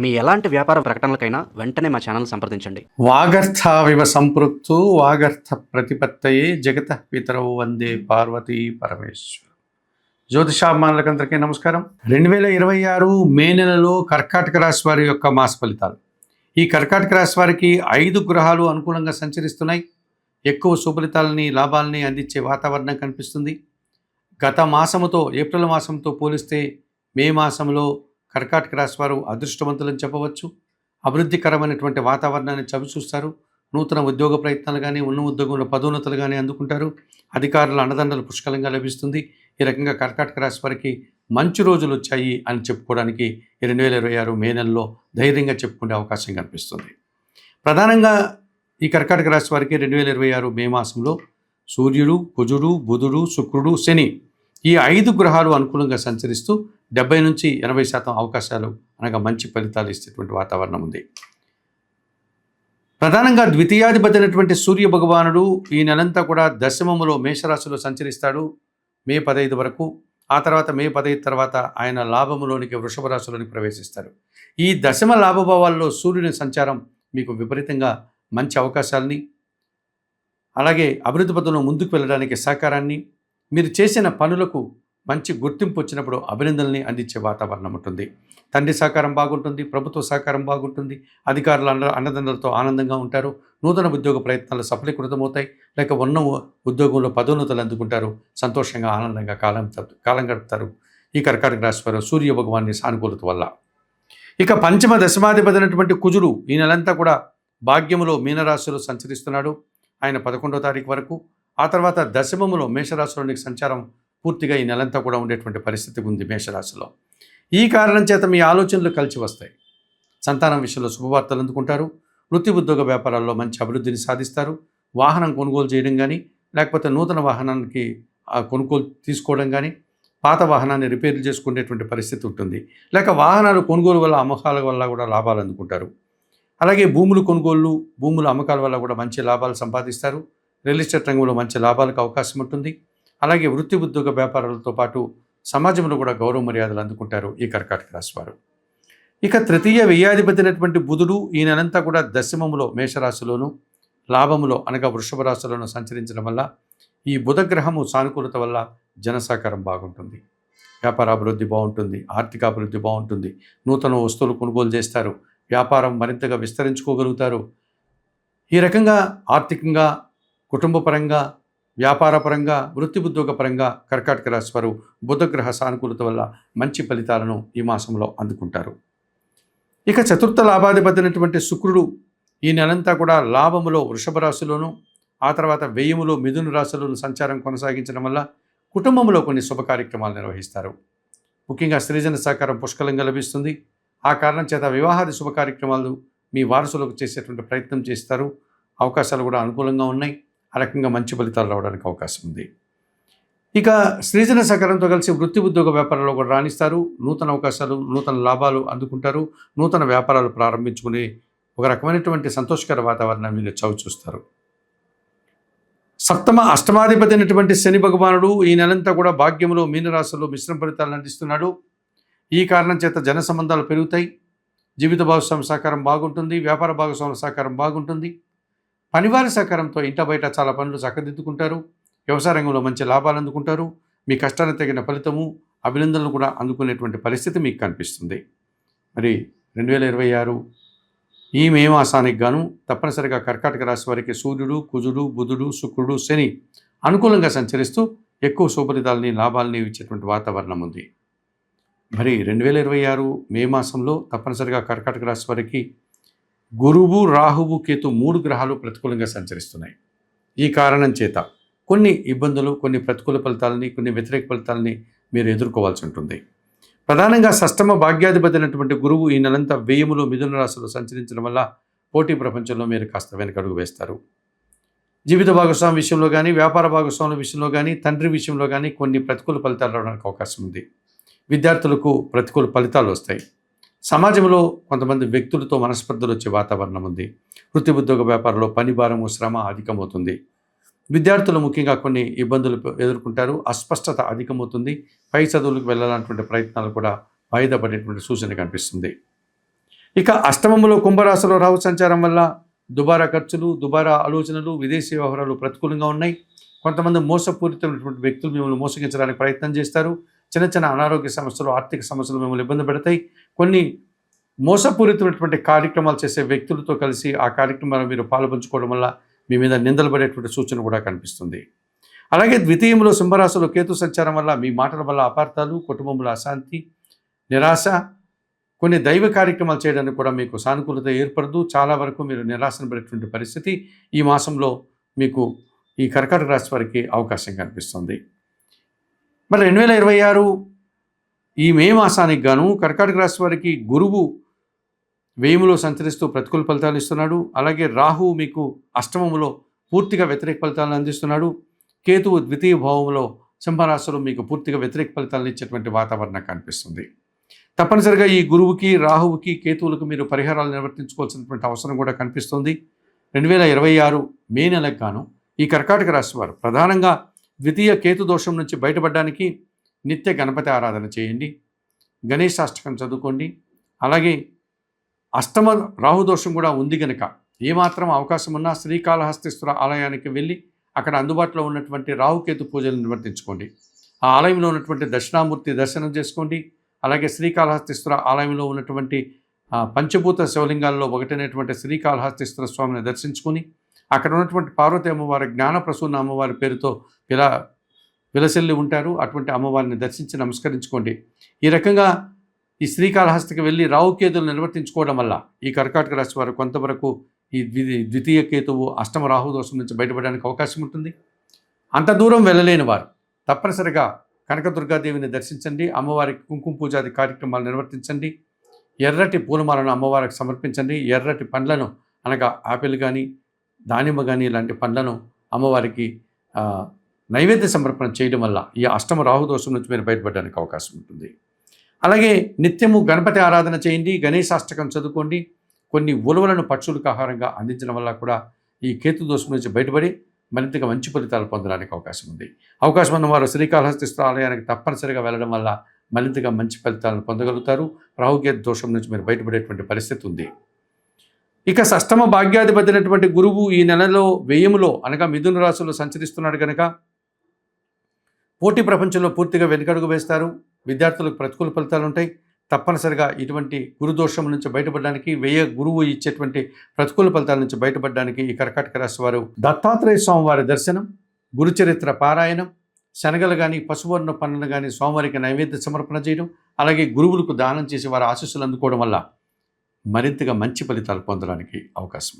మీ ఎలాంటి వ్యాపార ప్రకటనలకైనా వెంటనే మా ఛానల్ సంప్రదించండి. వాగర్థావివ సంపృక్తు వాగర్థ ప్రతిపత్తయే జగత పితరౌ వందే పార్వతీ పరమేశ్వర. జ్యోతిషాభిమానులకందరికీ నమస్కారం. 2026 మే నెలలో కర్కాటక రాశి వారి యొక్క మాస ఫలితాలు. ఈ కర్కాటక రాశి వారికి 5 గ్రహాలు అనుకూలంగా సంచరిస్తున్నాయి. ఎక్కువ సుఫలితాలని లాభాలని అందించే వాతావరణం కనిపిస్తుంది. గత మాసముతో ఏప్రిల్ మాసంతో పోలిస్తే మే మాసంలో కర్కాటక రాశి వారు అదృష్టవంతులని చెప్పవచ్చు. అభివృద్ధికరమైనటువంటి వాతావరణాన్ని చవిచూస్తారు. నూతన ఉద్యోగ ప్రయత్నాలు కానీ, ఉన్న ఉద్యోగంలో పదోన్నతులు కానీ అందుకుంటారు. అధికారుల అండదండలు పుష్కలంగా లభిస్తుంది. ఈ రకంగా కర్కాటక రాశి వారికి మంచి రోజులు వచ్చాయి అని చెప్పుకోవడానికి 2026 మే నెలలో ధైర్యంగా చెప్పుకునే అవకాశం కనిపిస్తుంది. ప్రధానంగా ఈ కర్కాటక రాశి వారికి 2026 మే మాసంలో సూర్యుడు, కుజుడు, బుధుడు, శుక్రుడు, శని ఈ 5 గ్రహాలు అనుకూలంగా సంచరిస్తూ 70 నుంచి 80% అవకాశాలు అనగా మంచి ఫలితాలు ఇచ్చేటువంటి వాతావరణం ఉంది. ప్రధానంగా ద్వితీయాధిపతి అయినటువంటి సూర్య భగవానుడు ఈ నెలంతా కూడా దశమములో మేషరాశిలో సంచరిస్తాడు మే 15 వరకు. ఆ తర్వాత మే 15 తర్వాత ఆయన లాభములోనికి వృషభ రాశిలోనికి ప్రవేశిస్తారు. ఈ దశమ లాభభావాల్లో సూర్యుని సంచారం మీకు విపరీతంగా మంచి అవకాశాలని, అలాగే అభివృద్ధి పథంలో ముందుకు వెళ్ళడానికి సహకారాన్ని, మీరు చేసిన పనులకు మంచి గుర్తింపు వచ్చినప్పుడు అభినందనల్ని అందించే వాతావరణం ఉంటుంది. తండ్రి సహకారం బాగుంటుంది, ప్రభుత్వ సహకారం బాగుంటుంది, అధికారుల అన్నదండలతో ఆనందంగా ఉంటారు. నూతన ఉద్యోగ ప్రయత్నాలు సఫలీకృతమవుతాయి. లేక ఉన్న ఉద్యోగంలో పదోన్నతులు అందుకుంటారు. సంతోషంగా ఆనందంగా కాలం గడుపుతారు ఈ కర్కాటక రాశి వారు సూర్య భగవాన్ని సానుకూలత వల్ల. ఇక పంచమ దశమాధిపతి అయినటువంటి కుజుడు ఈ నెలంతా కూడా భాగ్యములో మీనరాశిలో సంచరిస్తున్నాడు. ఆయన 11వ తారీఖు వరకు. ఆ తర్వాత దశమములో మేషరాశిలోనికి సంచారం పూర్తిగా ఈ నెలంతా కూడా ఉండేటువంటి పరిస్థితి ఉంది మేషరాశిలో. ఈ కారణం చేత మీ ఆలోచనలు కలిసి వస్తాయి. సంతానం విషయంలో శుభవార్తలు అందుకుంటారు. వృత్తి ఉద్యోగ వ్యాపారాల్లో మంచి అభివృద్ధిని సాధిస్తారు. వాహనం కొనుగోలు చేయడం కానీ, లేకపోతే నూతన వాహనానికి కొనుగోలు తీసుకోవడం కానీ, పాత వాహనాన్ని రిపేర్లు చేసుకునేటువంటి పరిస్థితి ఉంటుంది. లేక వాహనాలు కొనుగోలు వల్ల, అమ్మకాల వల్ల కూడా లాభాలు అందుకుంటారు. అలాగే భూములు కొనుగోళ్ళు, భూముల అమ్మకాల వల్ల కూడా మంచి లాభాలు సంపాదిస్తారు. రియల్ ఎస్టేట్ రంగంలో మంచి లాభాలకు అవకాశం ఉంటుంది. అలాగే వృత్తి ఉద్యోగ వ్యాపారాలతో పాటు సమాజంలో కూడా గౌరవ మర్యాదలు అందుకుంటారు ఈ కర్కాటక రాశి వారు. ఇక తృతీయ వ్యయాధిపతి అయినటువంటి బుధుడు ఈ నెలంతా కూడా దశమములో మేషరాశిలోను, లాభములో అనగా వృషభ రాశిలోను సంచరించడం వల్ల ఈ బుధగ్రహము సానుకూలత వల్ల జన సహకారం బాగుంటుంది. వ్యాపార అభివృద్ధి బాగుంటుంది. ఆర్థిక అభివృద్ధి బాగుంటుంది. నూతన వస్తువులు కొనుగోలు చేస్తారు. వ్యాపారం మరింతగా విస్తరించుకోగలుగుతారు. ఈ రకంగా ఆర్థికంగా, కుటుంబపరంగా, వ్యాపారపరంగా, వృత్తి ఉద్యోగ పరంగా కర్కాటక రాశి వారు బుధగ్రహ సానుకూలత వల్ల మంచి ఫలితాలను ఈ మాసంలో అందుకుంటారు. ఇక చతుర్థ లాభాధిపతి అయినటువంటి శుక్రుడు ఈ నెలంతా కూడా లాభములో వృషభ రాశిలోను, ఆ తర్వాత వ్యయములో మిథున రాశిలోను సంచారం కొనసాగించడం వల్ల కుటుంబంలో కొన్ని శుభ కార్యక్రమాలు నిర్వహిస్తారు. ముఖ్యంగా స్త్రీజన సహకారం పుష్కలంగా లభిస్తుంది. ఆ కారణం చేత వివాహాది శుభ కార్యక్రమాలు మీ వారసులకు చేసేటువంటి ప్రయత్నం చేస్తారు. అవకాశాలు కూడా అనుకూలంగా ఉన్నాయి. ఆ రకంగా మంచి ఫలితాలు రావడానికి అవకాశం ఉంది. ఇక స్త్రీజన సహకారంతో కలిసి వృత్తి ఉద్యోగ వ్యాపారాల్లో కూడా రాణిస్తారు. నూతన అవకాశాలు, నూతన లాభాలు అందుకుంటారు. నూతన వ్యాపారాలు ప్రారంభించుకుని ఒక రకమైనటువంటి సంతోషకర వాతావరణం మీరు చవి చూస్తారు. సప్తమ అష్టమాధిపతి అయినటువంటి శని భగవానుడు ఈ నెలంతా కూడా భాగ్యములో మీనరాశిలో మిశ్రమ ఫలితాలను అందిస్తున్నాడు. ఈ కారణం చేత జన సంబంధాలు పెరుగుతాయి. జీవిత భాగస్వామి సహకారం బాగుంటుంది. వ్యాపార భాగస్వామి సహకారం బాగుంటుంది. పనివారి సహకారంతో ఇంట బయట చాలా పనులు చక్కదిద్దుకుంటారు. వ్యవసాయ రంగంలో మంచి లాభాలు అందుకుంటారు. మీ కష్టానికి తగిన ఫలితము, అభినందనలు కూడా అందుకునేటువంటి పరిస్థితి మీకు కనిపిస్తుంది. మరి 2026 ఈ మే మాసానికి గాను తప్పనిసరిగా కర్కాటక రాశి వారికి సూర్యుడు, కుజుడు, బుధుడు, శుక్రుడు, శని అనుకూలంగా సంచరిస్తూ ఎక్కువ శుభఫలితాలని, లాభాలని ఇచ్చేటువంటి వాతావరణం ఉంది. మరి 2026 మే మాసంలో తప్పనిసరిగా కర్కాటక రాశి వారికి గురువు, రాహువు, కేతు 3 గ్రహాలు ప్రతికూలంగా సంచరిస్తున్నాయి. ఈ కారణం చేత కొన్ని ఇబ్బందులు, కొన్ని ప్రతికూల ఫలితాలని, కొన్ని వ్యతిరేక ఫలితాలని మీరు ఎదుర్కోవాల్సి ఉంటుంది. ప్రధానంగా షష్టమ భాగ్యాధిపతి అయినటువంటి గురువు ఈ నెలంతా వ్యయములో మిథున రాశిలో సంచరించడం వల్ల పోటీ ప్రపంచంలో మీరు కాస్త వెనకడుగు వేస్తారు. జీవిత భాగస్వామి విషయంలో కానీ, వ్యాపార భాగస్వాముల విషయంలో కానీ, తండ్రి విషయంలో కానీ కొన్ని ప్రతికూల ఫలితాలు రావడానికి అవకాశం ఉంది. విద్యార్థులకు ప్రతికూల ఫలితాలు వస్తాయి. సమాజంలో కొంతమంది వ్యక్తులతో మనస్పర్ధలు వచ్చే వాతావరణం ఉంది. వృత్తి ఉద్యోగ వ్యాపారంలో పని భారము, శ్రమ అధికమవుతుంది. విద్యార్థులు ముఖ్యంగా కొన్ని ఇబ్బందులు ఎదుర్కొంటారు. అస్పష్టత అధికమవుతుంది. పై చదువులకు వెళ్ళాలన్నటువంటి ప్రయత్నాలు కూడా వాయిదా పడేటువంటి సూచన కనిపిస్తుంది. ఇక అష్టమములో కుంభరాశిలో రాహు సంచారం వల్ల దుబారా ఖర్చులు, దుబారా ఆలోచనలు, విదేశీ వ్యవహారాలు ప్రతికూలంగా ఉన్నాయి. కొంతమంది మోసపూరితమైనటువంటి వ్యక్తులు మిమ్మల్ని మోసగించడానికి ప్రయత్నం చేస్తారు. చిన్న చిన్న అనారోగ్య సమస్యలు, ఆర్థిక సమస్యలు మిమ్మల్ని ఇబ్బంది పెడతాయి. కొన్ని మోసపూరితమైనటువంటి కార్యక్రమాలు చేసే వ్యక్తులతో కలిసి ఆ కార్యక్రమాలు మీరు పాలుపంచుకోవడం వల్ల మీ మీద నిందలు పడేటువంటి సూచన కూడా కనిపిస్తుంది. అలాగే ద్వితీయంలో సింహరాశిలో కేతు సంచారం వల్ల మీ మాటల వల్ల అపార్థాలు, కుటుంబంలో అశాంతి, నిరాశ, కొన్ని దైవ కార్యక్రమాలు చేయడానికి కూడా మీకు సానుకూలత ఏర్పడదు. చాలా వరకు మీరు నిరాశను పడేటువంటి పరిస్థితి ఈ మాసంలో మీకు ఈ కర్కాటక రాశి వారికి అవకాశం కనిపిస్తుంది. మరి 2026 ఈ మే మాసానికి గాను కర్కాటక రాశి వారికి గురువు వ్యయములో సంచరిస్తూ ప్రతికూల ఫలితాలు ఇస్తున్నాడు. అలాగే రాహువు మీకు అష్టమములో పూర్తిగా వ్యతిరేక ఫలితాలను అందిస్తున్నాడు. కేతువు ద్వితీయ భావంలో సింహరాశిలో మీకు పూర్తిగా వ్యతిరేక ఫలితాలను ఇచ్చేటువంటి వాతావరణం కనిపిస్తుంది. తప్పనిసరిగా ఈ గురువుకి, రాహువుకి, కేతువులకు మీరు పరిహారాలు నిర్వర్తించుకోవాల్సినటువంటి అవసరం కూడా కనిపిస్తుంది. 2026 మే నెలకు గాను ఈ కర్కాటక రాశి వారు ప్రధానంగా ద్వితీయ కేతు దోషం నుంచి బయటపడడానికి నిత్య గణపతి ఆరాధన చేయండి, గణేశాష్టకం చదువుకోండి. అలాగే అష్టమ రాహుదోషం కూడా ఉంది కనుక ఏమాత్రం అవకాశం ఉన్నా శ్రీకాళహస్తీశ్వర ఆలయానికి వెళ్ళి అక్కడ అందుబాటులో ఉన్నటువంటి రాహుకేతు పూజలు నిర్వర్తించుకోండి. ఆ ఆలయంలో ఉన్నటువంటి దక్షిణామూర్తి దర్శనం చేసుకోండి. అలాగే శ్రీకాళహస్తీశ్వర ఆలయంలో ఉన్నటువంటి పంచభూత శివలింగాల్లో ఒకటైనటువంటి శ్రీకాళహస్తీశ్వర స్వామిని దర్శించుకొని అక్కడ ఉన్నటువంటి పార్వతి అమ్మవారి జ్ఞానప్రసూన అమ్మవారి పేరుతో విలసిల్లి ఉంటారు. అటువంటి అమ్మవారిని దర్శించి నమస్కరించుకోండి. ఈ రకంగా ఈ శ్రీకాళహస్తికి వెళ్ళి రాహుకేతులు నిర్వర్తించుకోవడం వల్ల ఈ కర్కాటక రాశి వారు కొంతవరకు ఈ ద్వితీయ కేతువు అష్టమ రాహు దోషం నుంచి బయటపడడానికి అవకాశం ఉంటుంది. అంత దూరం వెళ్ళలేని వారు తప్పనిసరిగా కనకదుర్గాదేవిని దర్శించండి, అమ్మవారికి కుంకుమ పూజాది కార్యక్రమాలు నిర్వర్తించండి, ఎర్రటి పూలమాలను అమ్మవారికి సమర్పించండి, ఎర్రటి పండ్లను అనగా ఆపిల్ కానీ, దానిమ్మ కానీ ఇలాంటి పండ్లను అమ్మవారికి నైవేద్య సమర్పణ చేయడం వల్ల ఈ అష్టమ రాహుదోషం నుంచి మీరు బయటపడడానికి అవకాశం ఉంటుంది. అలాగే నిత్యము గణపతి ఆరాధన చేయండి, గణేశాష్టకం చదువుకోండి. కొన్ని ఉలవలను పక్షులకు ఆహారంగా అందించడం వల్ల కూడా ఈ కేతు దోషం నుంచి బయటపడి మరింతగా మంచి ఫలితాలు పొందడానికి అవకాశం ఉంది. అవకాశం ఉన్నవారు శ్రీకాళహస్తీశ్వర ఆలయానికి తప్పనిసరిగా వెళ్ళడం వల్ల మరింతగా మంచి ఫలితాలను పొందగలుగుతారు. రాహుకేతు దోషం నుంచి మీరు బయటపడేటువంటి పరిస్థితి ఉంది. ఇక షష్టమ భాగ్యాధిపతి అయినటువంటి గురువు ఈ నెలలో వ్యయములో అనగా మిథున రాశిలో సంచరిస్తున్నాడు కనుక పోటీ ప్రపంచంలో పూర్తిగా వెనుకడుగు వేస్తారు. విద్యార్థులకు ప్రతికూల ఫలితాలు ఉంటాయి. తప్పనిసరిగా ఇటువంటి గురుదోషం నుంచి బయటపడడానికి, గురువు ఇచ్చేటువంటి ప్రతికూల ఫలితాల నుంచి బయటపడడానికి ఈ కర్కాటక రాశి వారు దత్తాత్రేయ స్వామి వారి దర్శనం, గురుచరిత్ర పారాయణం, శనగలు కానీ పశువర్ణ పనులు కానీ స్వామివారికి నైవేద్య సమర్పణ చేయడం, అలాగే గురువులకు దానం చేసి వారి ఆశీస్సులు అందుకోవడం వల్ల మరింతగా మంచి ఫలితాలు పొందడానికి అవకాశం.